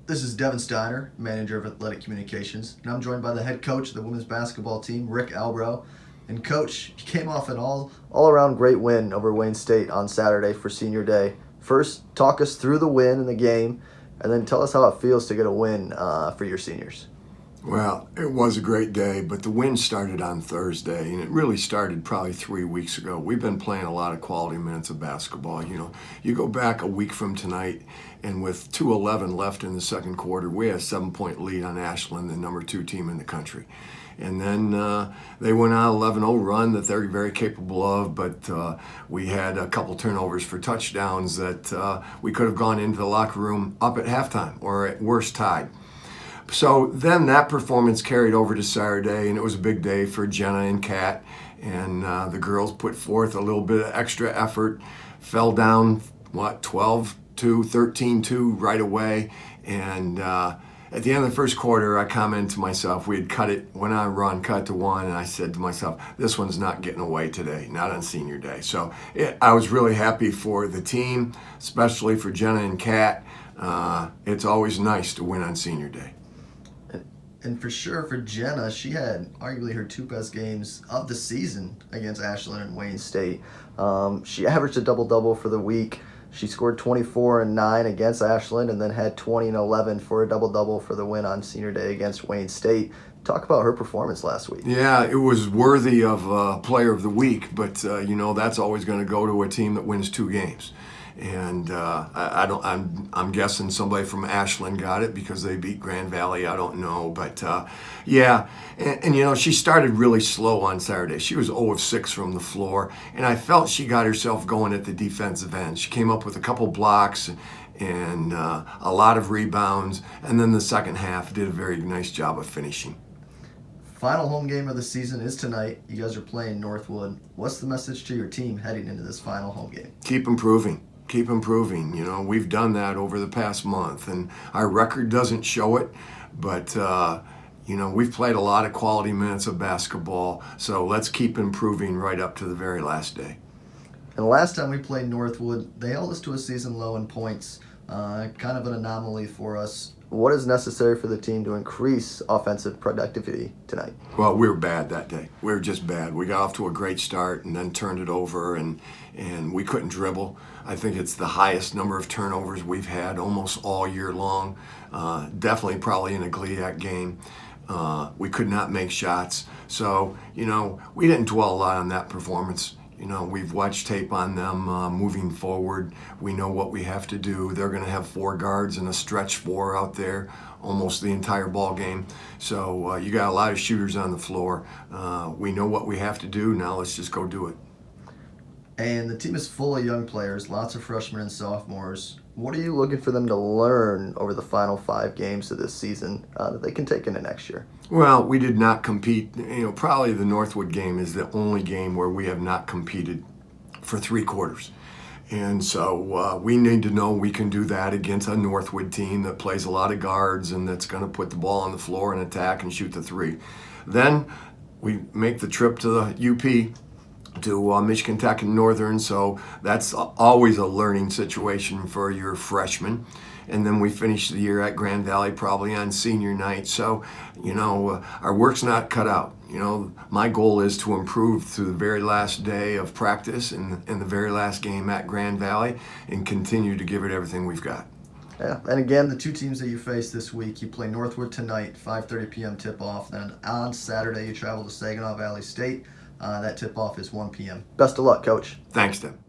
This is Devin Steiner, Manager of Athletic Communications, and I'm joined by the head coach of the women's basketball team, Rick Albro. And coach, you came off an all-around great win over Wayne State on Saturday for Senior Day. First, talk us through the win and the game, and then tell us how it feels to get a win for your seniors. Well, it was a great day, but the win started on Thursday, and it really started probably 3 weeks ago. We've been playing a lot of quality minutes of basketball. You go back a week from tonight, and with 2:11 left in the second quarter, we had a 7-point lead on Ashland, the number 2 team in the country. And then they went on an 11-0 run that they're very capable of, but we had a couple turnovers for touchdowns that we could have gone into the locker room up at halftime or at worst tied. So then that performance carried over to Saturday, and it was a big day for Jenna and Kat. And the girls put forth a little bit of extra effort, fell down, 12-2, 13-2 right away. And at the end of the first quarter, I commented to myself, we had cut it, went on a run, cut to 1, and I said to myself, this one's not getting away today, not on Senior Day. So I was really happy for the team, especially for Jenna and Kat. It's always nice to win on Senior Day. And for sure for Jenna, she had arguably her 2 best games of the season against Ashland and Wayne State. She averaged a double-double for the week. She scored 24 and 9 against Ashland and then had 20 and 11 for a double-double for the win on Senior Day against Wayne State. Talk about her performance last week. Yeah, it was worthy of Player of the Week, but that's always going to go to a team that wins 2 games. And I'm guessing somebody from Ashland got it because they beat Grand Valley. I don't know, but yeah. And she started really slow on Saturday. She was 0 of 6 from the floor, and I felt she got herself going at the defensive end. She came up with a couple blocks and a lot of rebounds, and then the second half did a very nice job of finishing. Final home game of the season is tonight. You guys are playing Northwood. What's the message to your team heading into this final home game? Keep improving. Keep improving. We've done that over the past month, and our record doesn't show it, but we've played a lot of quality minutes of basketball, so let's keep improving right up to the very last day. And the last time we played Northwood, they held us to a season low in points, kind of an anomaly for us. What is necessary for the team to increase offensive productivity tonight? Well, we were bad that day. We were just bad. We got off to a great start and then turned it over, and we couldn't dribble. I think it's the highest number of turnovers we've had almost all year long. Definitely probably in a GLIAC game. We could not make shots. So, we didn't dwell a lot on that performance. We've watched tape on them moving forward. We know what we have to do. They're going to have 4 guards and a stretch 4 out there almost the entire ball game. So you got a lot of shooters on the floor. We know what we have to do. Now let's just go do it. And the team is full of young players, lots of freshmen and sophomores. What are you looking for them to learn over the final 5 games of this season that they can take into next year? Well, we did not compete. Probably the Northwood game is the only game where we have not competed for 3 quarters. And so we need to know we can do that against a Northwood team that plays a lot of guards and that's going to put the ball on the floor and attack and shoot the 3. Then we make the trip to the UP, to Michigan Tech and Northern, so that's always a learning situation for your freshmen. And then we finish the year at Grand Valley probably on senior night. So, our work's not cut out. My goal is to improve through the very last day of practice and the very last game at Grand Valley and continue to give it everything we've got. Yeah, and again, the 2 teams that you face this week, you play Northwood tonight, 5:30 p.m. tip-off. Then on Saturday, you travel to Saginaw Valley State. That tip-off is 1 p.m. Best of luck, Coach. Thanks, Tim.